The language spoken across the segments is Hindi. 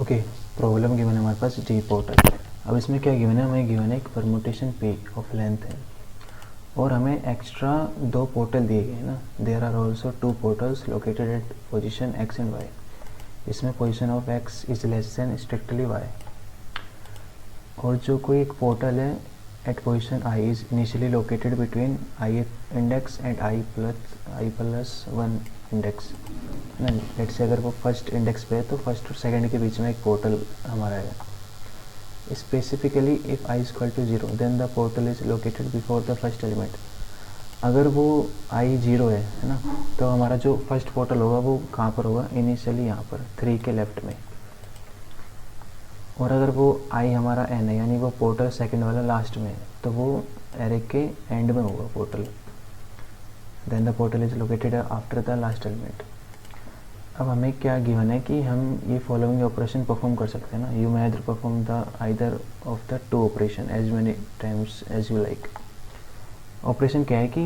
ओके, प्रॉब्लम गिवन है हमारे पास डी पोर्टल। अब इसमें क्या गिवन है, हमें गिवन है एक परमुटेशन पी ऑफ लेंथ है और हमें एक्स्ट्रा दो पोर्टल दिए गए हैं ना। There are also two portals located at position X and Y. इसमें position of X is less than strictly Y. और जो कोई एक पोर्टल है at position I is initially located between I index and I plus one index ना। लेट से अगर वो फर्स्ट इंडेक्स पे है तो फर्स्ट और सेकंड के बीच में एक पोर्टल हमारा है। Specifically if I equal to 0 then the portal is located before the first element. अगर वो आई 0 है ना, तो हमारा जो फर्स्ट पोर्टल होगा वो कहाँ पर होगा, इनिशियली यहाँ पर 3 के लेफ्ट में। और अगर वो आई हमारा एन है यानी वो पोर्टल सेकंड वाला लास्ट में है, तो वो एरे के एंड में होगा portal. Then the portal is located after the last element. अब हमें क्या गिवन है कि हम ये फॉलोइंग ऑपरेशन परफॉर्म कर सकते हैं ना। You may either perform the either of the two operation as many times as you like. Operation क्या है कि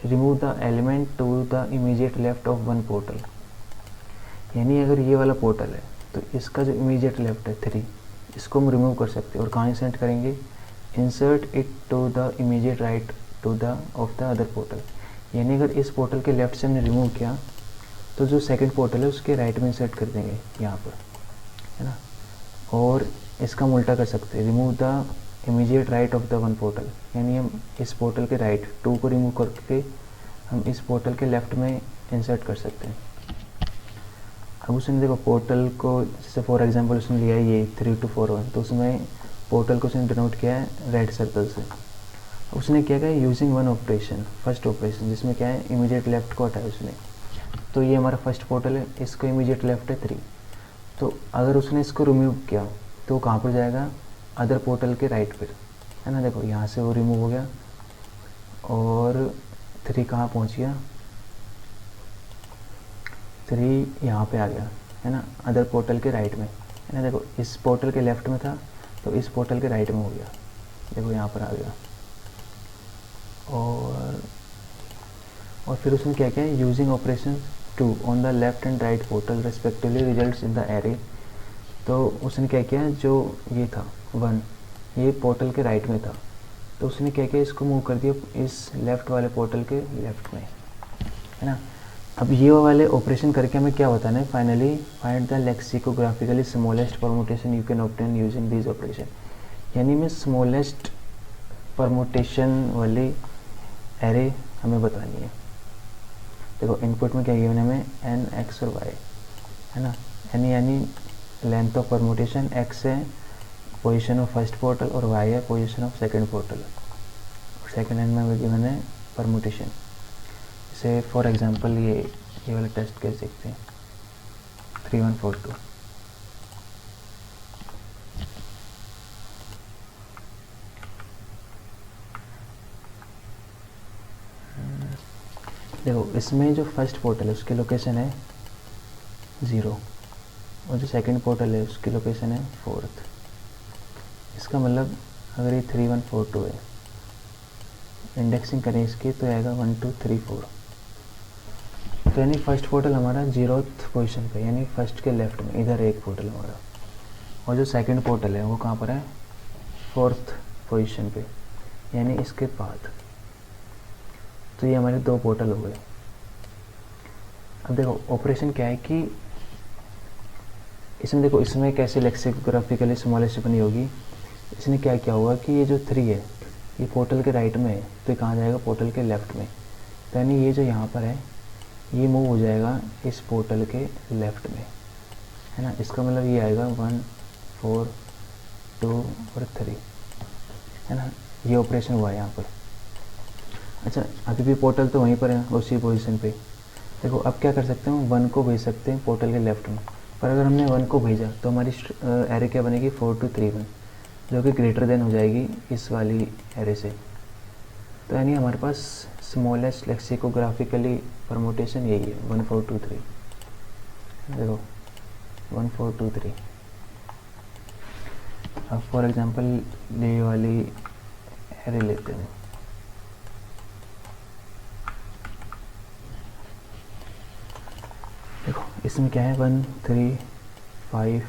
remove the element to the immediate left of one portal. यानी अगर ये वाला पोर्टल है तो इसका जो इमीडिएट लेफ्ट है 3, इसको हम रिमूव कर सकते हैं। और कहाँ इंसर्ट करेंगे, insert it to the immediate right to the of the other portal. यानी अगर इस पोर्टल के लेफ्ट से हमने रिमूव किया तो जो सेकंड पोर्टल है उसके राइट में इंसर्ट कर देंगे यहाँ पर, है ना। और इसका हम उल्टा कर सकते हैं, remove the immediate right of the one portal. यानी हम इस पोर्टल के राइट 2 को रिमूव करके हम इस पोर्टल के लेफ्ट में इंसर्ट कर सकते हैं। अब उसने देखो पोर्टल को, जैसे फॉर एग्जांपल उसने लिया है ये 3 to 4 1, तो उसमें पोर्टल को उसने डिनोट किया है रेड सर्कल से। उसने क्या किया, using one operation, first operation, जिसमें क्या है इमीडिएट लेफ्ट को हटाया उसने। तो ये हमारा फर्स्ट पोर्टल है, इसको इमीडिएट लेफ्ट है 3। तो अगर उसने इसको रिमूव किया तो कहाँ पर जाएगा, अदर पोर्टल के राइट पर, है ना। देखो यहाँ से वो रिमूव हो गया और 3 कहाँ पहुँच गया, 3 यहाँ पे आ गया, है ना, अदर पोर्टल के राइट में, है ना। देखो इस पोर्टल के लेफ्ट में था तो इस पोर्टल के राइट में हो गया, देखो यहाँ पर आ गया। और फिर उसने क्या किया, using operation 2 on the left and right portal respectively results in the array. तो उसने क्या किया, जो ये था 1, ये पोर्टल के राइट में था, तो उसने क्या किया, इसको मूव कर दिया इस लेफ्ट वाले पोर्टल के लेफ्ट में, है ना। अब ये वाले ऑपरेशन करके हमें क्या बताना है, finally find the lexicographically smallest permutation you can obtain using this operation. यानी मैं स्मॉलेस्ट परमुटेशन वाली एरे हमें बतानी है। देखो इनपुट में क्या गिवन है हमें, एन एक्स और वाई, है ना। एन यानी लेंथ ऑफ परमुटेशन, एक्स है पोजीशन ऑफ फर्स्ट पोर्टल और वाई है पोजीशन ऑफ सेकंड पोर्टल। और सेकंड एन में गिवन है परमुटेशन। जैसे फॉर एग्जांपल ये वाला टेस्ट कैसे देखते हैं, 3 1 4 2। देखो इसमें जो फर्स्ट पोर्टल है उसकी लोकेशन है 0 और जो सेकंड पोर्टल है उसकी लोकेशन है 4th। इसका मतलब अगर ये 3 1 4 2 है, इंडेक्सिंग करें इसकी तो आएगा 1 2 3 4। तो यानी फर्स्ट पोर्टल हमारा 0th पोजीशन पे, यानी फर्स्ट के लेफ्ट में, इधर एक पोर्टल हमारा। और जो सेकंड पोर्टल है वो कहाँ पर है, 4th पोजीशन पे, यानी इसके बाद। तो ये हमारे 2 पोर्टल हो गए। अब देखो ऑपरेशन क्या है कि इसमें देखो इसमें कैसे लेक्सिकोग्राफिकली स्मॉलेस्ट बनी होगी। इसने क्या किया होगा कि ये जो 3 है ये पोर्टल के राइट में है, तो ये कहाँ जाएगा, पोर्टल के लेफ्ट में। तो यानी ये जो यहाँ पर है ये मूव हो जाएगा इस पोर्टल के लेफ्ट में, है ना। इसका मतलब ये आएगा 1 4 2 और 3, है ना। ये ऑपरेशन हुआ है यहाँ पर। अच्छा अभी भी पोर्टल तो वहीं पर है उसी पोजीशन पे। देखो अब क्या कर सकते हैं, 1 को भेज सकते हैं पोर्टल के लेफ्ट में। पर अगर हमने 1 को भेजा तो हमारी एरे क्या बनेगी, 4 2 3 1, जो कि ग्रेटर देन हो जाएगी इस वाली एरे से। तो यानी हमारे पास स्मॉलेस्ट लेक्सिकोग्राफिकली परमुटेशन यही है, 1 4 2 3। देखो 1 4 2 3। अब फॉर एग्जांपल ये वाली एरे लेते हैं। देखो इसमें क्या है, 1 3 5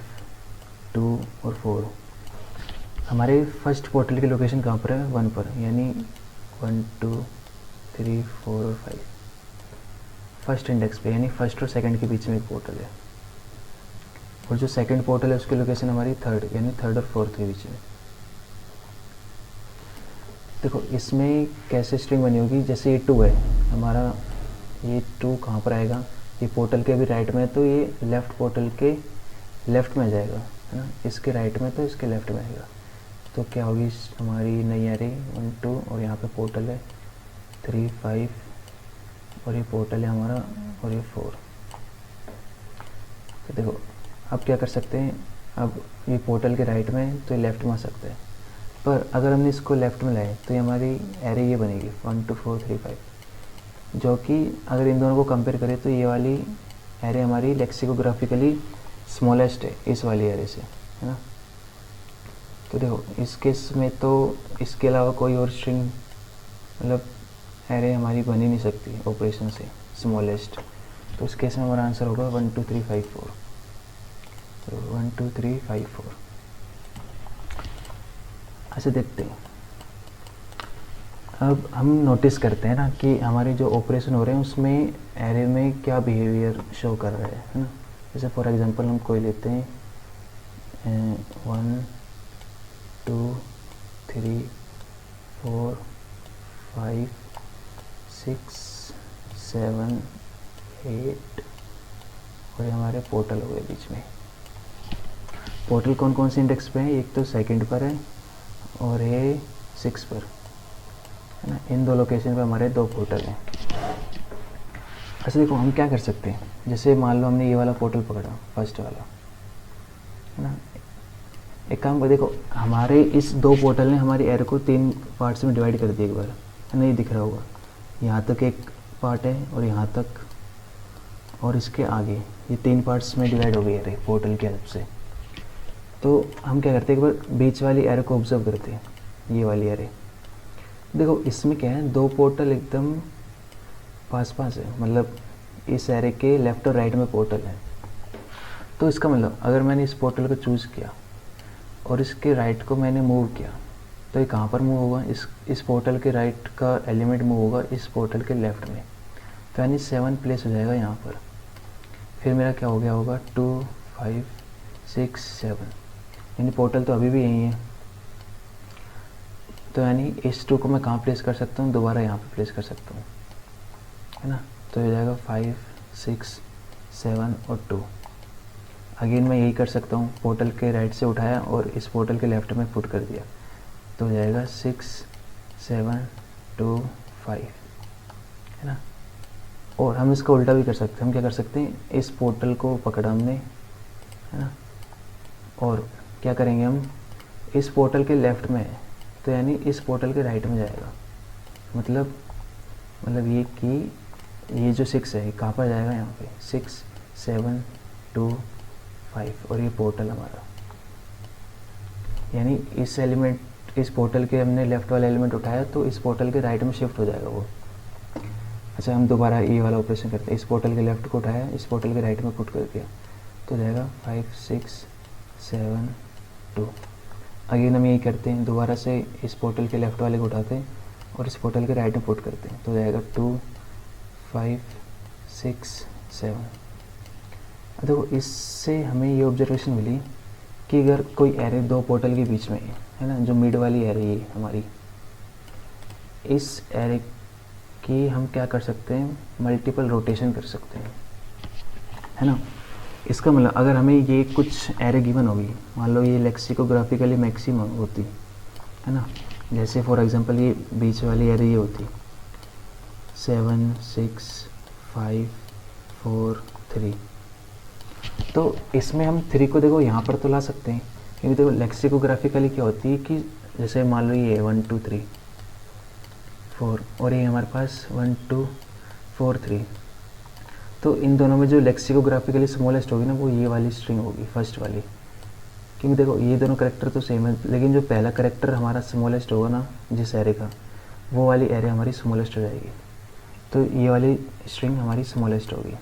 2 और 4। हमारे फर्स्ट पोर्टल की लोकेशन कहाँ पर है? 1 पर, यानी 1 2 3 4 और 5 फर्स्ट इंडेक्स पे, यानी फर्स्ट और सेकंड के बीच में एक पोर्टल है। और जो सेकंड पोर्टल है उसकी लोकेशन हमारी थर्ड, यानी थर्ड और फोर्थ के बीच में। देखो इसमें कैसे स्ट्रिंग बनी होगी, जैसे ये 2 है हमारा, ये 2 कहाँ पर आएगा? ये पोर्टल के भी राइट में है, तो ये लेफ़्ट पोर्टल के लेफ़्ट में जाएगा, है ना। इसके राइट में तो इसके लेफ़्ट में आएगा। तो क्या होगी हमारी नई एरे 1 2, और यहाँ पे पोर्टल है 3 5, और ये पोर्टल है हमारा, और ये 4। तो देखो अब क्या कर सकते हैं, अब ये पोर्टल के राइट में है तो ये लेफ़्ट में आ सकता है, पर अगर हमने इसको लेफ़्ट में लाए तो ये हमारी एरे ये बनेगी 1 2 4 3 5, जो कि अगर इन दोनों को कंपेयर करें तो ये वाली एरे हमारी लेक्सिकोग्राफिकली स्मॉलेस्ट है इस वाली एरे से, है ना। तो देखो इस केस में तो इसके अलावा कोई और स्ट्रिंग मतलब एरे हमारी बन ही नहीं सकती ऑपरेशन से स्मॉलेस्ट। तो इस केस में हमारा आंसर होगा 1 2 3 5 4। तो 1 2 3 5 4। ऐसे देखते हैं। अब हम नोटिस करते हैं ना कि हमारे जो ऑपरेशन हो रहे हैं उसमें एरे में क्या बिहेवियर शो कर रहा है ना। जैसे फॉर एग्जांपल हम कोई लेते हैं 1 2 3 4 5 6 7 8, और ये हमारे पोर्टल हो गए बीच में। पोर्टल कौन कौन से इंडेक्स पे है? एक तो सेकंड पर है और ये 6 पर, है ना। इन दो लोकेशन पे हमारे 2 पोर्टल हैं। अच्छा देखो हम क्या कर सकते हैं, जैसे मान लो हमने ये वाला पोर्टल पकड़ा फर्स्ट वाला, है ना। एक काम कर, देखो हमारे इस 2 पोर्टल ने हमारी एरे को 3 पार्ट्स में डिवाइड कर दिया एक बार, है ना। ये दिख रहा होगा, यहाँ तक एक पार्ट है और यहाँ तक, और इसके आगे ये 3 पार्ट्स में डिवाइड हो गई एरे पोर्टल की हेल्प से। तो हम क्या करते हैं, एक बार बीच वाली एरे को ऑब्जर्व करते हैं, ये वाली एरे। देखो इसमें क्या है, 2 पोर्टल एकदम पास पास है, मतलब इस एरे के लेफ़्ट और राइट में पोर्टल है। तो इसका मतलब अगर मैंने इस पोर्टल को चूज़ किया और इसके राइट को मैंने मूव किया, तो ये कहाँ पर मूव होगा? इस पोर्टल के राइट का एलिमेंट मूव होगा इस पोर्टल के लेफ़्ट में, तो यानी 7 प्लेस हो जाएगा यहाँ पर। फिर मेरा क्या हो गया होगा 2 5 6 7, यानी पोर्टल तो अभी भी यही है। तो यानी इस 2 को मैं कहाँ प्लेस कर सकता हूँ? दोबारा यहाँ पे प्लेस कर सकता हूँ, है ना। तो हो जाएगा 5 6 7 और 2। अगेन मैं यही कर सकता हूँ, पोर्टल के राइट से उठाया और इस पोर्टल के लेफ़्ट में पुट कर दिया, तो हो जाएगा 6 7 2 5, है ना। और हम इसका उल्टा भी कर सकते हैं। हम क्या कर सकते हैं, इस पोर्टल को पकड़ा हमने, है ना, और क्या करेंगे हम, इस पोर्टल के लेफ़्ट में है तो यानी इस पोर्टल के राइट में जाएगा। मतलब ये कि ये जो 6 है कहाँ पर जाएगा? यहाँ पे 6 7 2 5, और ये पोर्टल हमारा, यानी इस एलिमेंट, इस पोर्टल के हमने लेफ़्ट वाला एलिमेंट उठाया तो इस पोर्टल के राइट में शिफ्ट हो जाएगा वो। अच्छा हम दोबारा ये वाला ऑपरेशन करते हैं, इस पोर्टल के लेफ़्ट को उठाया, इस पोर्टल के राइट में पुट कर दिया, तो जाएगा 5 6 7 2। अगेन हम यही करते हैं, दोबारा से इस पोर्टल के लेफ़्ट वाले को उठाते हैं और इस पोर्टल के राइट में पुट करते हैं, तो जाएगा 2 5 6 7। देखो इससे हमें ये ऑब्जर्वेशन मिली कि अगर कोई एरे 2 पोर्टल के बीच में है ना, जो मिड वाली एरे है हमारी, इस एरे की हम क्या कर सकते हैं, मल्टीपल रोटेशन कर सकते हैं, है ना। इसका मतलब अगर हमें ये कुछ एरे गिवन होगी, मान लो ये लेक्सिकोग्राफिकली मैक्सिमम होती, है ना। जैसे फॉर एग्जांपल ये बीच वाली एरे ये होती 7 6 5 4 3, तो इसमें हम 3 को देखो यहाँ पर तो ला सकते हैं, क्योंकि देखो लेक्सिकोग्राफिकली क्या होती है कि जैसे मान लो ये 1 2 3 4 और ये हमारे पास 1 2 4 3, तो इन दोनों में जो लेक्सिकोग्राफिकली स्मॉलेस्ट होगी ना वो ये वाली स्ट्रिंग होगी, फर्स्ट वाली। क्योंकि देखो ये दोनों करेक्टर तो सेम है, लेकिन जो पहला करेक्टर हमारा स्मॉलेस्ट होगा ना जिस एरे का, वो वाली एरे हमारी स्मॉलेस्ट हो जाएगी, तो ये वाली स्ट्रिंग हमारी स्मॉलेस्ट होगी।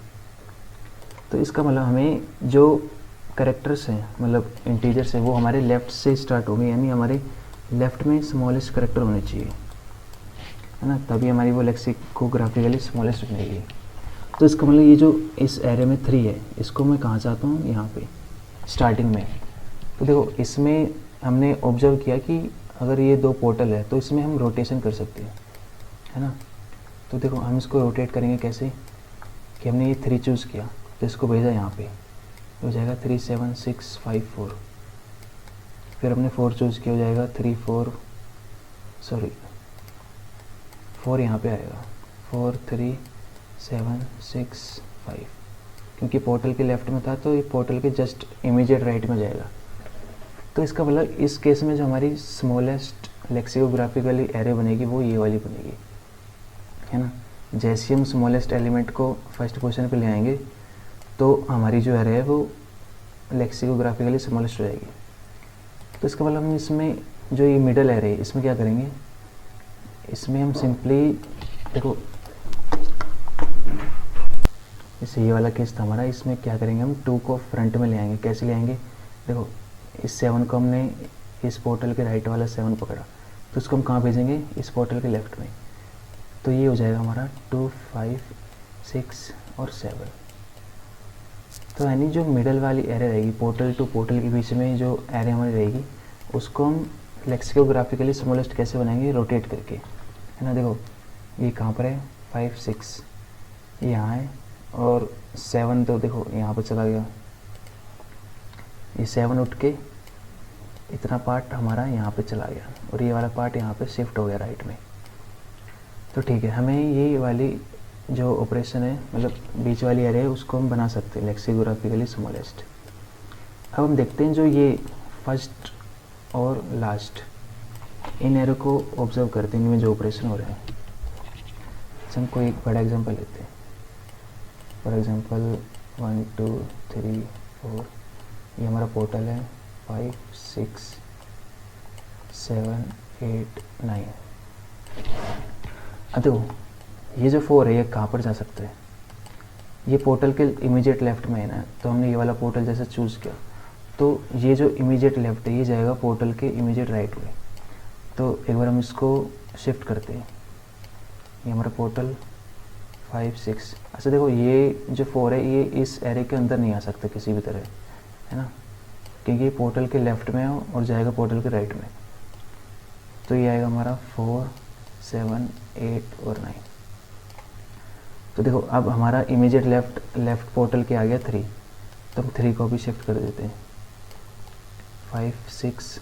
तो इसका मतलब हमें जो करेक्टर्स हैं, मतलब इंटीजर्स हैं, वो हमारे लेफ़्ट से स्टार्ट होंगे, यानी हमारे लेफ़्ट में स्मॉलेस्ट करेक्टर होने चाहिए, है ना, तभी हमारी वो लेक्सिकोग्राफिकली स्मॉलेस्ट बनेगी। तो इसका मतलब ये जो इस एरे में 3 है, इसको मैं कहाँ चाहता हूँ, यहाँ पे स्टार्टिंग में। तो देखो इसमें हमने ऑब्जर्व किया कि अगर ये 2 पोर्टल है तो इसमें हम रोटेशन कर सकते हैं, है ना। तो देखो हम इसको रोटेट करेंगे कैसे, कि हमने ये 3 चूज़ किया तो इसको भेजा यहाँ पे, हो जाएगा 3 7 6 5 4। फिर हमने 4 चूज़ किया, हो जाएगा 3 4 4 यहाँ पे आएगा, 4 3 7 6 5, क्योंकि पोर्टल के लेफ़्ट में था तो ये पोर्टल के जस्ट इमीडिएट राइट में जाएगा। तो इसका मतलब इस केस में जो हमारी स्मॉलेस्ट लेक्सिकोग्राफिकली एरे बनेगी वो ये वाली बनेगी, है ना। जैसे हम स्मॉलेस्ट एलिमेंट को फर्स्ट पोजीशन पे ले आएंगे तो हमारी जो एरे है वो लेक्सिकोग्राफिकली स्मॉलेस्ट हो जाएगी। तो इसका मतलब हम इसमें जो ये मिडल एरे है इसमें क्या करेंगे, इसमें हम सिंपली देखो जैसे ये वाला केस था हमारा, इसमें क्या करेंगे हम 2 को फ्रंट में ले आएंगे। कैसे ले आएंगे, देखो इस 7 को हमने इस पोर्टल के राइट वाला 7 पकड़ा तो उसको हम कहाँ भेजेंगे, इस पोर्टल के लेफ़्ट में। तो ये हो जाएगा हमारा 2 5 6 और 7। तो यानी जो मिडल वाली एरे रहेगी पोर्टल टू पोर्टल के बीच में जो एरे हमारी रहेगी उसको हम लेक्सिकोग्राफिकली स्मॉलेस्ट कैसे बनाएंगे, रोटेट करके, है ना। देखो ये कहाँ पर है, 5 6 यहाँ है, और 7 तो देखो यहाँ पर चला गया, ये 7 उठ के इतना पार्ट हमारा यहाँ पे चला गया और ये वाला पार्ट यहाँ पे शिफ्ट हो गया राइट में। तो ठीक है, हमें ये वाली जो ऑपरेशन है मतलब बीच वाली एरे है उसको हम बना सकते हैं लेक्सिकोग्राफिकली स्मॉलेस्ट। अब हम देखते हैं जो ये फर्स्ट और लास्ट इन एरो को ऑब्जर्व करते हैं, इनमें जो ऑपरेशन हो रहे हैं। अच्छा हम कोई एक बड़ा एग्जांपल लेते हैं, फॉर एग्जांपल 1 2 3 4, ये हमारा पोर्टल है 5 6 7 8 9। अब देखो ये जो 4 है ये कहाँ पर जा सकता है, ये पोर्टल के इमीडिएट लेफ्ट में है ना। तो हमने ये वाला पोर्टल जैसे चूज़ किया तो ये जो इमीडिएट लेफ्ट है ये जाएगा पोर्टल के इमीडिएट राइट में। तो एक बार हम इसको शिफ्ट करते हैं, ये हमारा पोर्टल 5 6। अच्छा देखो ये जो 4 है ये इस एरे के अंदर नहीं आ सकता किसी भी तरह, है ना, क्योंकि ये पोर्टल के लेफ़्ट में है और जाएगा पोर्टल के राइट में। तो ये आएगा हमारा 4 7 8 और 9। तो देखो अब हमारा इमीडिएट लेफ़्ट पोर्टल के आ गया 3, तो हम 3 को भी शिफ्ट कर देते हैं 5 6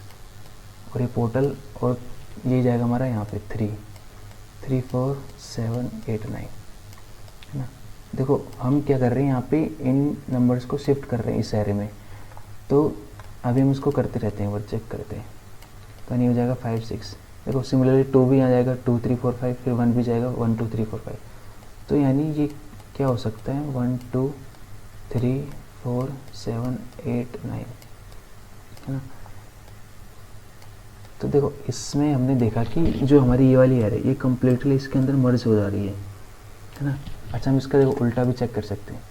और ये पोर्टल, और ये जाएगा हमारा यहाँ पे 3 4 7 8 9, है ना। देखो हम क्या कर रहे हैं यहाँ पे इन नंबर्स को शिफ्ट कर रहे हैं इस एरे में। तो अभी हम इसको करते रहते हैं, वो चेक करते हैं। तो नहीं हो जाएगा 5 6, देखो सिमिलरली 2 भी आ जाएगा 2 3 4 5, फिर 1 भी जाएगा 1 2 3 4 5। तो यानी ये क्या हो सकता है 1 2 3 4 7 8 9, है ना। तो देखो इसमें हमने देखा कि जो हमारी ये वाली एरे ये कम्प्लीटली इसके अंदर मर्ज हो जा रही है ना। अच्छा हम इसका देखो उल्टा भी चेक कर सकते हैं।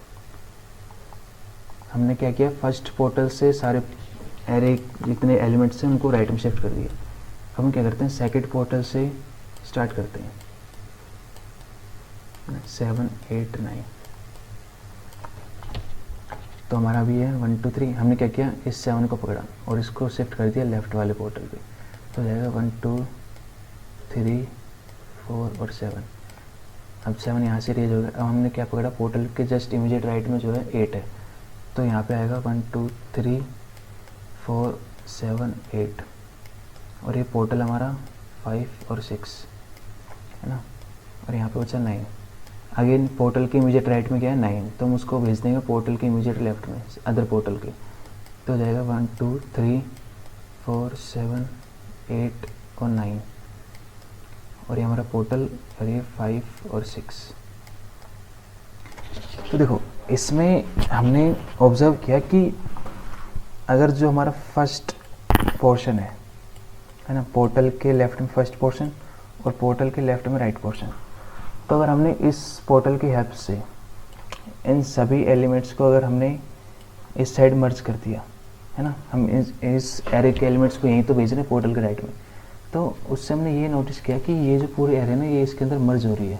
हमने क्या किया, फर्स्ट पोर्टल से सारे एरे जितने एलिमेंट्स हैं उनको राइट में शिफ्ट कर दिए। अब हम क्या करते हैं सेकंड पोर्टल से स्टार्ट करते हैं 7 8 9। तो हमारा भी है 1 2 3, हमने क्या किया इस 7 को पकड़ा और इसको शिफ्ट कर दिया लेफ्ट वाले पोर्टल पे। तो हो जाएगा 1 2 3 4 और 7। अब 7 यहाँ से रेज हो गया। अब हमने क्या पकड़ा, पोर्टल के जस्ट इमीडिएट राइट में जो है 8 है, तो यहाँ पे आएगा 1 2 3 4 7 8, और ये पोर्टल हमारा 5 और 6 है ना, और यहाँ पे बचा 9। अगेन पोर्टल के इमीडिएट राइट में क्या है 9, तो हम उसको भेज देंगे पोर्टल के इमीडिएट लेफ्ट में अदर पोर्टल के। तो हो जाएगा 1 2 3 4 7 8 और 9, और ये हमारा पोर्टल, और ये 5 और 6। तो देखो इसमें हमने ऑब्ज़र्व किया कि अगर जो हमारा फर्स्ट पोर्शन है ना, पोर्टल के लेफ़्ट में फर्स्ट पोर्शन और पोर्टल के लेफ़्ट में राइट पोर्शन, तो अगर हमने इस पोर्टल की हेल्प से इन सभी एलिमेंट्स को अगर हमने इस साइड मर्ज कर दिया, है ना। हम इस एरे के एलिमेंट्स को यहीं तो भेज रहे हैं पोर्टल के राइट में, तो उससे हमने ये नोटिस किया कि ये जो पूरी एरे ना ये इसके अंदर मर्ज हो रही है।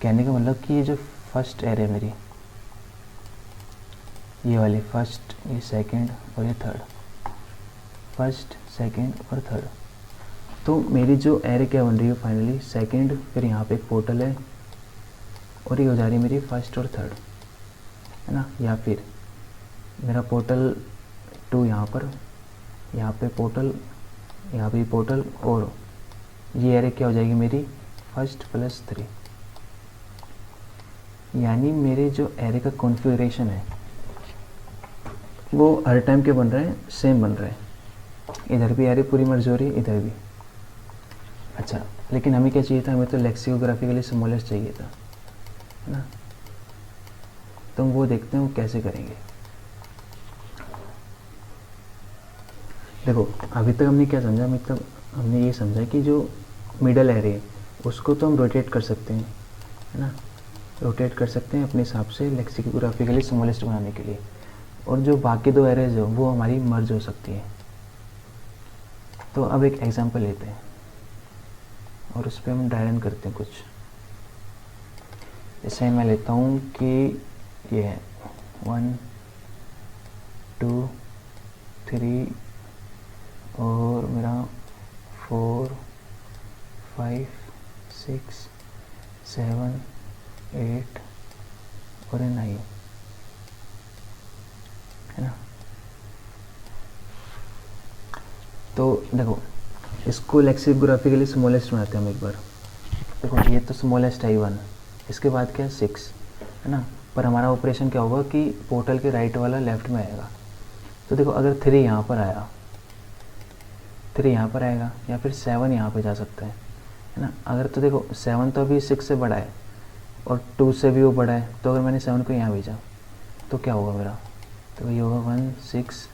कहने का मतलब कि ये जो फर्स्ट एरे है मेरी, ये वाली फर्स्ट, ये सेकंड और ये थर्ड, फर्स्ट सेकंड और थर्ड, तो मेरी जो एरे क्या बन रही है फाइनली सेकंड, फिर यहाँ पे एक पोर्टल है और ये हो जा रही है मेरी फर्स्ट और थर्ड, है ना। या फिर मेरा पोर्टल 2 यहाँ पर, यहाँ पे पोर्टल, यहाँ पे पोर्टल, और ये एरे क्या हो जाएगी मेरी फर्स्ट प्लस 3। यानी मेरे जो एरे का कॉन्फ़िगरेशन है वो हर टाइम के बन रहे हैं, सेम बन रहे हैं। इधर भी एरे पूरी मर्ज हो रही है, इधर भी। अच्छा, लेकिन हमें क्या चाहिए था, हमें तो लेक्सिकोग्राफिकली स्मॉलेस्ट चाहिए था, है ना। तो हम वो देखते हैं वो कैसे करेंगे। देखो अभी तक हमने क्या समझा, मतलब हमने ये समझा कि जो मिडल एरे है उसको तो हम रोटेट कर सकते हैं, है ना, रोटेट कर सकते हैं अपने हिसाब से लेक्सिकोग्राफिकली स्मॉलेस्ट बनाने के लिए, और जो बाकी 2 एरेज हो वो हमारी मर्ज हो सकती है। तो अब एक एग्जांपल लेते हैं और उस पर हम डायरन करते हैं कुछ। जैसे मैं लेता हूँ कि ये है 1 2 3 और मेरा 4 5 6 7 8 और 9, है ना। तो देखो इसको लेक्सिकोग्राफिकली स्मॉलेस्ट बनाते हैं हम एक बार। देखो ये तो स्मॉलेस्ट है 1, इसके बाद क्या है 6, है ना। पर हमारा ऑपरेशन क्या होगा कि पोर्टल के राइट वाला लेफ्ट में आएगा। तो देखो अगर 3 यहाँ पर आया, 3 यहाँ पर आएगा, या फिर 7 यहाँ पे जा सकता है ना। अगर तो देखो 7 तो अभी 6 से बड़ा है और 2 से भी वो बड़ा है, तो अगर मैंने 7 को यहाँ भेजा तो क्या होगा मेरा, तो ये होगा 1 6,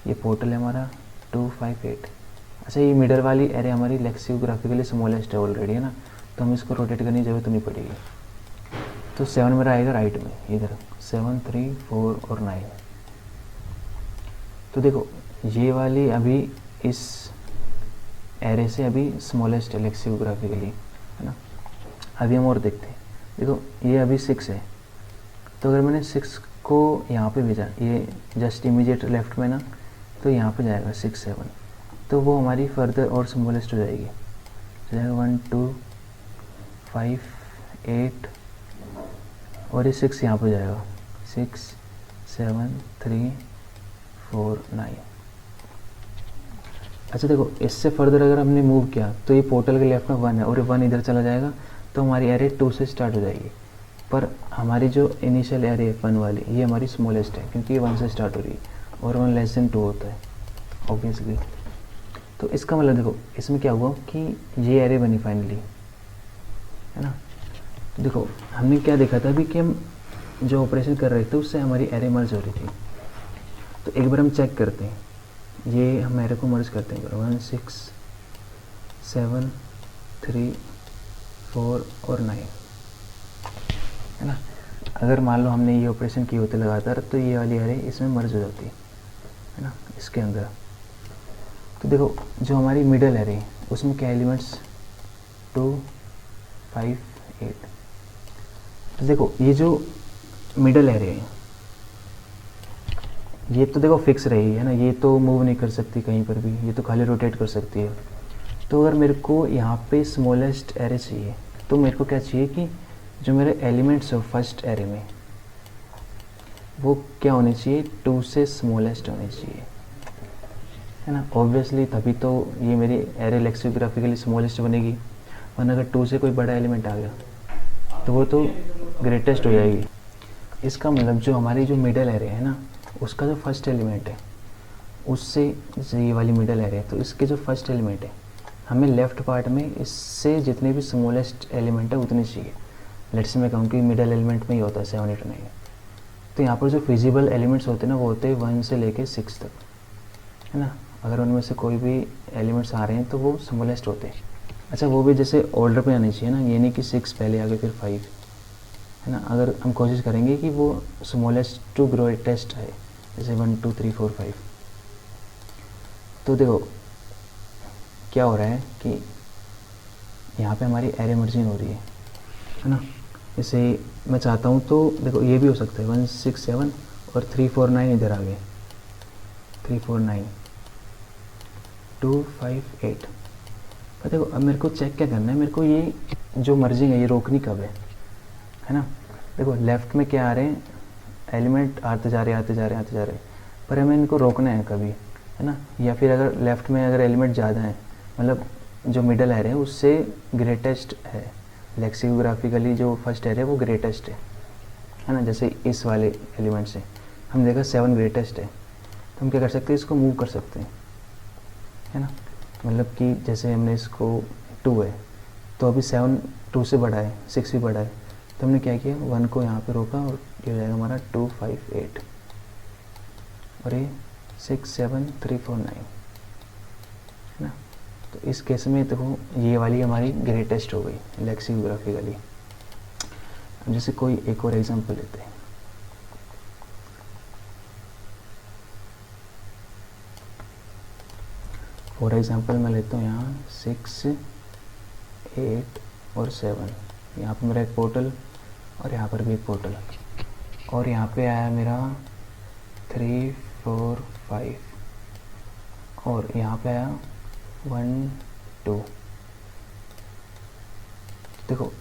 ये पोर्टल है हमारा 2 5 8। अच्छा, ये मिडल वाली एरे हमारी लेक्सिकोग्राफिकली स्मॉलेस्ट है ऑलरेडी, है ना, तो हम इसको रोटेट करने की जरूरत नहीं पड़ेगी। तो 7 मेरा आएगा राइट में, इधर 7 3 4 और 9। तो देखो ये वाली अभी इस एरे से अभी स्मॉलेस्ट है लेक्सिकोग्राफिकली, है ना। अभी हम और देखते हैं। देखो ये अभी 6 है, तो अगर मैंने 6 को यहाँ पे भेजा, ये जस्ट इमीडिएट लेफ्ट में ना, तो यहाँ पे जाएगा 6 7, तो वो हमारी फर्दर और स्मॉलेस्ट हो जाएगी। तो जाएगा 1 2 5 8 और ये 6 यहाँ पे जाएगा 6 7 3 4 9। अच्छा देखो इससे फर्दर अगर हमने मूव किया तो ये पोर्टल के लेफ्ट में 1 है और 1 इधर चला जाएगा, तो हमारी एरे 2 से स्टार्ट हो जाएगी। पर हमारी जो इनिशियल एरे है 1 वाली, ये हमारी स्मॉलेस्ट है क्योंकि ये 1 से स्टार्ट हो रही है और 1 लेस देन 2 होता है ऑब्वियसली। तो इसका मतलब देखो इसमें क्या हुआ कि ये एरे बनी फाइनली, है ना। तो देखो हमने क्या देखा था अभी कि हम जो ऑपरेशन कर रहे थे उससे हमारी एरे मर्ज हो रही थी। तो एक बार हम चेक करते हैं, ये हम एरे को मर्ज करते हैं 1 6 7 3 4 और 9, है ना। अगर मान लो हमने ये ऑपरेशन किए होते लगातार तो ये वाली एरे इसमें मर्ज हो जाती है ना, इसके अंदर। तो देखो जो हमारी मिडल एरे है उसमें क्या एलिमेंट्स 2 5 8। तो देखो ये जो मिडल एरे है ये तो देखो फिक्स रही है ना, ये तो मूव नहीं कर सकती कहीं पर भी, ये तो खाली रोटेट कर सकती है। तो अगर मेरे को यहाँ पे स्मॉलेस्ट एरे चाहिए तो मेरे को क्या चाहिए कि जो मेरे एलिमेंट्स हो फर्स्ट एरे में वो क्या होने चाहिए, 2 से स्मॉलेस्ट होने चाहिए, है ना। ऑब्वियसली तभी तो ये मेरी एरे लेक्सिकोग्राफिकली स्मॉलेस्ट बनेगी, वरना अगर 2 से कोई बड़ा एलिमेंट आ गया तो वो तो ग्रेटेस्ट हो जाएगी। इसका मतलब जो हमारी जो मिडल एरे है ना उसका जो फर्स्ट एलिमेंट है उससे ये वाली मिडल एरे है, तो इसके जो फर्स्ट एलिमेंट है हमें लेफ़्ट पार्ट में इससे जितने भी स्मॉलेस्ट एलिमेंट है उतने चाहिए। लेट्स से मैं कहूँ कि मिडल एलिमेंट में ही होता है 7 8 9। तो यहाँ पर जो फिजिबल एलिमेंट्स होते हैं ना वो होते हैं 1 से लेके 6 तक, है ना। अगर उनमें से कोई भी एलिमेंट्स आ रहे हैं तो वो स्मॉलेस्ट होते हैं। अच्छा वो भी जैसे ऑर्डर पे आने चाहिए ना, ये नहीं कि 6 पहले आगे फिर 5, है ना। अगर हम कोशिश करेंगे कि वो स्मॉलेस्ट टू ग्रेटेस्ट है, जैसे 1 2 3 4 5, तो देखो क्या हो रहा है कि यहाँ पे हमारी एरे मर्जिंग हो रही है ना। जैसे मैं चाहता हूँ तो देखो ये भी हो सकता है 1 6 7 और 3 4 9 इधर आ गए, 3 4 9 2 5 8। पर देखो अब मेरे को चेक क्या करना है, मेरे को ये जो मर्जिंग है ये रोकनी कब है ना। देखो लेफ़्ट में क्या आ रहे हैं, एलिमेंट आते जा रहे आते जा रहे आते जा रहे, पर हमें इनको रोकना है कभी, है ना। या फिर अगर लेफ़्ट में अगर एलिमेंट ज़्यादा हैं, मतलब जो मिडल एरे है उससे ग्रेटेस्ट है, लेक्सिकोग्राफिकली जो फर्स्ट एरे है वो ग्रेटेस्ट है ना। जैसे इस वाले एलिमेंट से हम देखा 7 ग्रेटेस्ट है, तो हम क्या कर सकते हैं, इसको मूव कर सकते हैं, है ना। मतलब कि जैसे हमने इसको 2 है तो अभी 7 2 से बड़ा है, 6 भी बड़ा है, तो हमने क्या किया 1 को यहाँ पे रोका और ये हो जाएगा हमारा 2 5 8 और ये 6 7 3 4 9, है ना। तो इस केस में देखो ये वाली हमारी ग्रेटेस्ट हो गई लेक्सिकोग्राफिकली। अब जैसे कोई एक और एग्जांपल लेते हैं, फॉर एग्जांपल मैं लेता हूँ यहाँ 6 8 और 7, यहाँ पर मेरा एक पोर्टल और यहाँ पर भी एक पोर्टल, और यहाँ पे आया मेरा 3 4 5 और यहाँ पे आया 1 2। देखो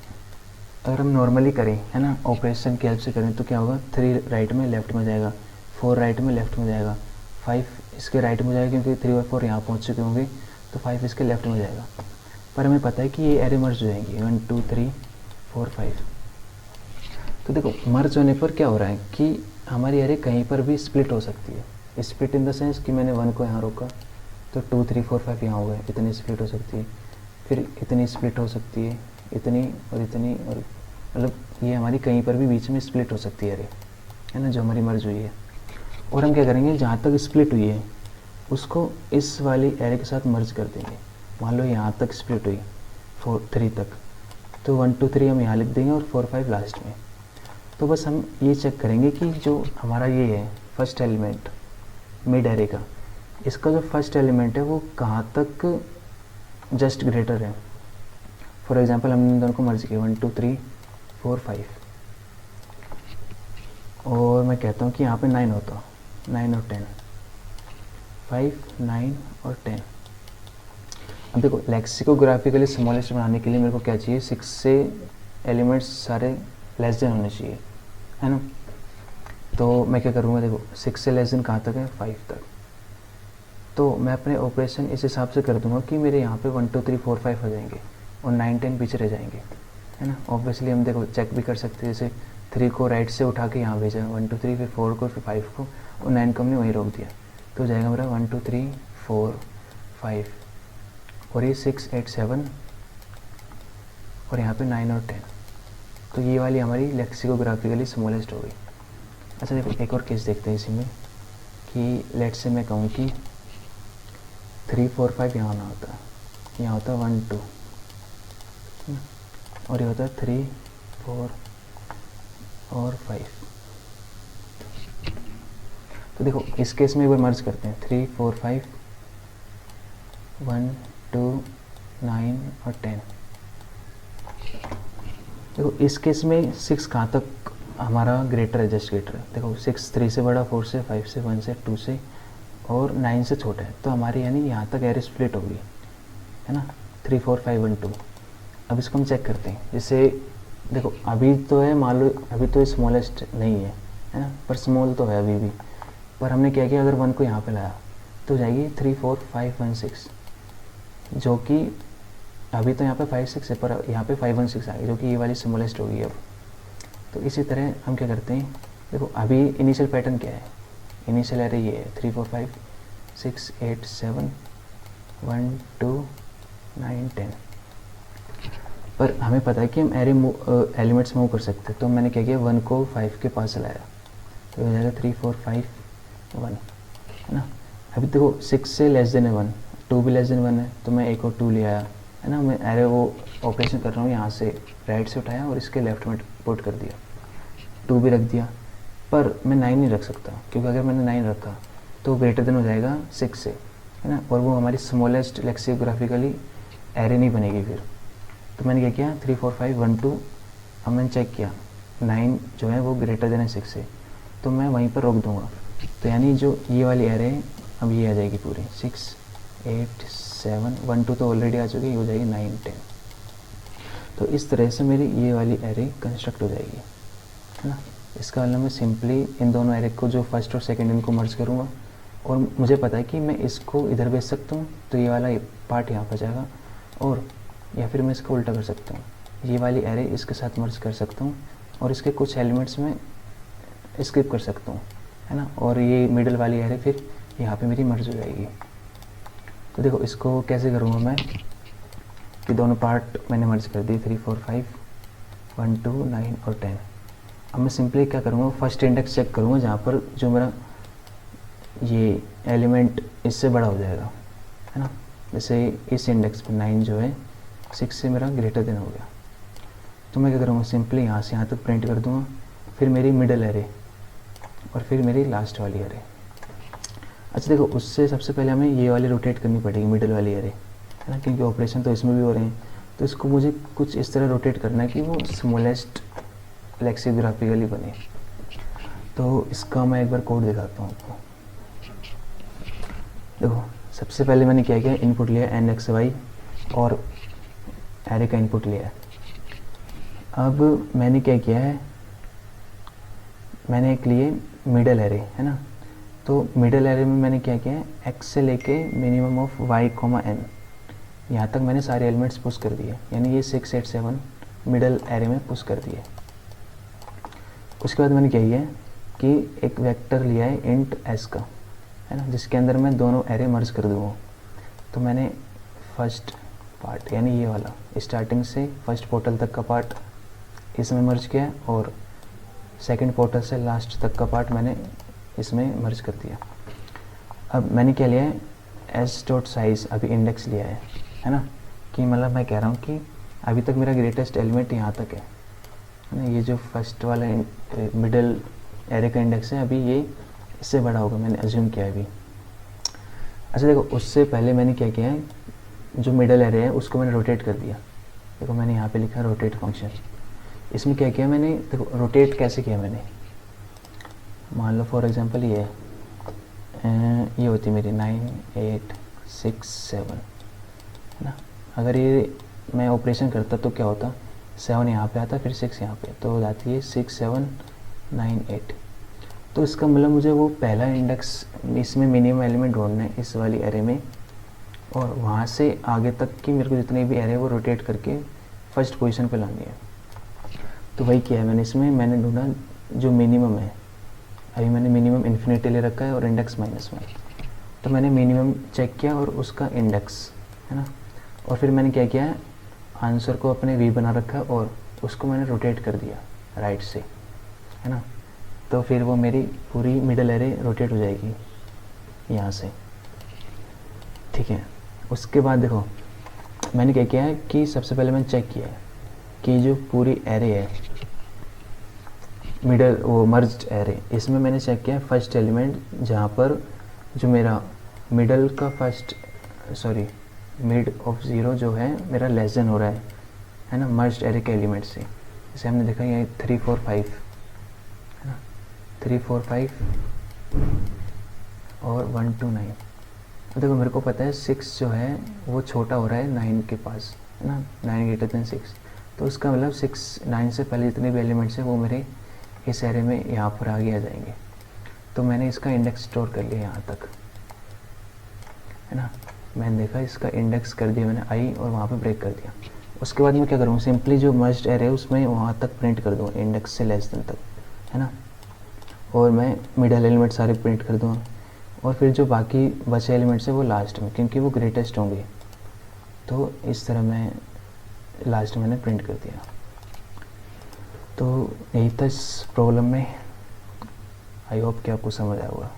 अगर हम नॉर्मली करें, है ना, ऑपरेशन की हेल्प से करें तो क्या होगा, 3 राइट में लेफ्ट में जाएगा, 4 राइट में लेफ्ट में जाएगा, 5 इसके राइट में जाएगा क्योंकि 3 और 4 यहाँ पहुँच चुके होंगे, तो 5 इसके लेफ्ट में जाएगा। पर हमें पता है कि ये एरे मर्ज हो जाएंगी 1 2 3 4 5। तो देखो मर्ज होने पर क्या हो रहा है कि हमारी एरे कहीं पर भी स्प्लिट हो सकती है। स्प्लिट इन द सेंस कि मैंने 1 को यहाँ रोका तो 2 3 4 5 यहाँ हो गए, इतनी स्प्लिट हो सकती है, फिर इतनी स्प्लिट हो सकती है, इतनी और इतनी, और मतलब ये हमारी कहीं पर भी बीच में स्प्लिट हो सकती है एरे, है ना, जो हमारी मर्ज हुई है। और हम क्या करेंगे, जहाँ तक स्प्लिट हुई है उसको इस वाली एरे के साथ मर्ज कर देंगे। मान लो यहाँ तक स्प्लिट हुई 4 3 तक, तो 1 2 3 हम यहाँ लिख देंगे और 4 5 लास्ट में। तो बस हम ये चेक करेंगे कि जो हमारा ये है फर्स्ट एलिमेंट मिड एरे का, इसका जो फर्स्ट एलिमेंट है वो कहाँ तक जस्ट ग्रेटर है। फॉर एग्जांपल हमने दोनों को मर्ज किया 1 2 3 4 5 और मैं कहता हूँ कि यहाँ पे 9 होता, 9 और 10, 5 9 और 10। अब देखो लेक्सिकोग्राफिकली स्मॉलेस्ट बनाने के लिए मेरे को क्या चाहिए, 6 से एलिमेंट्स सारे लेस देन होने चाहिए, है ना। तो मैं क्या करूँगा, देखो 6 से लेस देन कहाँ तक है, 5 तक। तो मैं अपने ऑपरेशन इस हिसाब से कर दूंगा कि मेरे यहाँ पे 1 2 3 4 5 हो जाएंगे और 9 10 पीछे रह जाएंगे, है ना। ऑब्वियसली हम देखो चेक भी कर सकते हैं, जैसे 3 को राइट से उठा के यहाँ भेजा, 1 2 3 फिर 4 को फिर 5 को और 9 को हमने वहीं रोक दिया, तो हो जाएगा मेरा 1 2 3 4 5 और ये 6 8 7 और यहाँ पे 9 और 10। तो ये वाली हमारी लेक्सिकोग्राफिकली स्मॉलेस्ट हो गई। अच्छा देखो एक और केस देखते हैं इसी में कि लेट से मैं कहूँ कि 3 4 5 यहाँ ना होता है, यहाँ होता है 1 2 और ये होता है 3 4 और 5। तो देखो इस केस में एक बार मर्ज करते हैं 3 4 5 1 2 9 और 10। देखो इस केस में 6 कहाँ तक हमारा ग्रेटर है, जस्ट ग्रेटर है। देखो 6 3 से बड़ा, 4 से, 5 से, 1 से, 2 से और 9 से छोटा है, तो हमारी यानी यहाँ तक एरे स्प्लिट होगी, है ना, 3 4 5 1 2। अब इसको हम चेक करते हैं, जैसे देखो अभी तो है, मान लो अभी तो स्मॉलेस्ट नहीं है ना, पर स्मॉल तो है अभी भी। पर हमने क्या किया, अगर 1 को यहाँ पे लाया तो हो जाएगी 3 4 5 1 6, जो कि अभी तो यहाँ पे 5 6 है पर यहाँ पे 5 1 6 आ गई, जो कि ये वाली स्मॉलेस्ट होगी अब। तो इसी तरह हम क्या करते हैं, देखो अभी इनिशियल पैटर्न क्या है, इनिशियल एरे ये है 3 4 5 6 8 7 1 2 9 10। पर हमें पता है कि हम एरे एलिमेंट्स मूव कर सकते हैं, तो मैंने क्या किया 1 को 5 के पास लाया, तो हो जाएगा 3 4 5 1, है ना। अभी देखो 6 से लेस देन है 1, 2 भी लेस देन 1 है, तो मैं 1 और 2 ले आया, है ना। मैं एरे वो ऑपरेशन कर रहा हूँ, यहाँ से राइट से उठाया और इसके लेफ्ट में पुट कर दिया, 2 भी रख दिया, पर मैं 9 नहीं रख सकता, क्योंकि अगर मैंने 9 रखा तो ग्रेटर देन हो जाएगा 6 से, है ना, और वो हमारी स्मॉलेस्ट लेक्सियोग्राफिकली एरे नहीं बनेगी फिर। तो मैंने क्या किया, 3 4 5 1 2, अब मैंने चेक किया 9 जो है वो ग्रेटर देन है 6 से, तो मैं वहीं पर रोक दूंगा। तो यानी जो ये वाली एरे अब ये आ जाएगी पूरी 6 8 7 1 2 तो ऑलरेडी आ चुकी, ये हो जाएगी 9 10। तो इस तरह से मेरी ये वाली एरे कंस्ट्रक्ट हो जाएगी, है ना। इसका मतलब मैं सिंपली इन दोनों एरे को, जो फर्स्ट और सेकंड, इनको मर्ज करूँगा, और मुझे पता है कि मैं इसको इधर भेज सकता हूँ, तो ये वाला पार्ट यहाँ पर जाएगा, और या फिर मैं इसको उल्टा कर सकता हूँ, ये वाली एरे इसके साथ मर्ज कर सकता हूँ, और इसके कुछ एलिमेंट्स में स्किप कर सकता हूँ, है ना, और ये मिडल वाली एरे फिर यहाँ पे मेरी मर्ज हो जाएगी। तो देखो इसको कैसे करूँगा मैं, कि दोनों पार्ट मैंने मर्ज कर दिए, 3 4 5 1 2 9 और 10। अब मैं सिंपली क्या करूँगा, फर्स्ट इंडेक्स चेक करूँगा जहाँ पर जो मेरा ये एलिमेंट इससे बड़ा हो जाएगा, है ना। जैसे इस इंडेक्स पर 9 जो है 6 से मेरा ग्रेटर देन हो गया, तो मैं क्या करूँगा, सिंपली यहाँ से यहाँ तक प्रिंट कर दूँगा, फिर मेरी मिडल एरे और फिर मेरी लास्ट वाली एरे। अच्छा देखो, उससे सबसे पहले हमें ये वाली रोटेट करनी पड़ेगी, मिडल वाली एरे, है ना, क्योंकि ऑपरेशन तो इसमें भी हो रहे हैं। तो इसको मुझे कुछ इस तरह रोटेट करना है कि वो स्मॉलेस्ट लेक्सियोग्राफिकली बने। तो इसका मैं एक बार कोड दिखाता हूँ आपको। देखो सबसे पहले मैंने क्या किया, इनपुट लिया NXY और एरे का इनपुट लिया है। अब मैंने क्या किया है, मैंने एक लिए मिडल एरे, है ना। तो मिडल एरे में मैंने क्या किया है, x से लेके मिनिमम ऑफ y, n, यहाँ तक मैंने सारे एलिमेंट्स पुश कर दिए, यानी ये 6 8 7 मिडल एरे में पुश कर दिए। उसके बाद मैंने क्या किया है कि एक वेक्टर लिया है इंट s का, है ना, जिसके अंदर मैं दोनों एरे मर्ज कर दूँगा। तो मैंने फर्स्ट पार्ट यानी ये वाला स्टार्टिंग से फर्स्ट पोर्टल तक का पार्ट इसमें मर्ज किया, और सेकंड पोर्टल से लास्ट तक का पार्ट मैंने इसमें मर्ज कर दिया। अब मैंने क्या लिया है, s.size अभी इंडेक्स लिया है ना, कि मतलब मैं कह रहा हूँ कि अभी तक मेरा ग्रेटेस्ट एलिमेंट यहाँ तक है ना, ये जो फर्स्ट वाला मिडल एरे का इंडेक्स है, अभी ये इससे बड़ा होगा, मैंने अज्यूम किया अभी। अच्छा देखो, उससे पहले मैंने क्या किया है, जो मिडल एरे है उसको मैंने रोटेट कर दिया। देखो मैंने यहाँ पे लिखा रोटेट फंक्शन। इसमें क्या किया मैंने, देखो रोटेट कैसे किया मैंने, मान लो फॉर एग्जांपल ये होती मेरी 9 8 6 7, है ना। अगर ये मैं ऑपरेशन करता तो क्या होता, 7 यहाँ पे आता, फिर 6 यहाँ पे, तो हो जाती है 6 7 9 8। तो इसका मतलब मुझे वो पहला इंडेक्स इसमें मिनिमम एलिमेंट ढूंढना है इस वाली एरे में, और वहाँ से आगे तक की मेरे को जितने भी एरे वो रोटेट करके फर्स्ट पोजीशन पे लानी है। तो वही किया है मैंने, इसमें मैंने ढूंढा जो मिनिमम है। अभी मैंने मिनिमम इन्फिनिटी ले रखा है और इंडेक्स -1, तो मैंने मिनिमम चेक किया और उसका इंडेक्स, है ना, और फिर मैंने क्या किया है, आंसर को अपने वी बना रखा और उसको मैंने रोटेट कर दिया राइट से, है ना। तो फिर वो मेरी पूरी मिडल एरे रोटेट हो जाएगी यहाँ से, ठीक है। उसके बाद देखो मैंने क्या किया है कि सबसे पहले मैंने चेक किया है कि जो पूरी एरे है मिडल वो मर्ज्ड एरे, इसमें मैंने चेक किया फर्स्ट एलिमेंट जहाँ पर जो मेरा मिडल का फर्स्ट मिड ऑफ 0 जो है मेरा लेस देन हो रहा है ना, मर्ज्ड एरे के एलिमेंट से। जैसे हमने देखा ये 3 4 5, है ना, 3 4 5 और 1 2 9। देखो मेरे को पता है 6 जो है वो छोटा हो रहा है 9 के पास, है ना, 9 ग्रेटर देन 6। तो उसका मतलब 6 9 से पहले जितने भी एलिमेंट्स हैं वो मेरे इस एरे में यहाँ पर आगे आ जाएंगे। तो मैंने इसका इंडेक्स स्टोर कर लिया यहाँ तक, है ना। मैंने देखा इसका इंडेक्स कर दिया मैंने आई, और वहाँ पे ब्रेक कर दिया। उसके बाद मैं क्या करूँगा, सिंपली जो मर्ज्ड एरे है उसमें वहाँ तक प्रिंट कर दूँगा इंडेक्स से लेस देन तक, है ना, और मैं मिडल एलिमेंट सारे प्रिंट कर दूँगा, और फिर जो बाकी बचे एलिमेंट्स है वो लास्ट में, क्योंकि वो ग्रेटेस्ट होंगे। तो इस तरह मैं लास्ट मैंने प्रिंट कर दिया। तो यही था इस प्रॉब्लम में। आई होप कि आपको समझ आया होगा।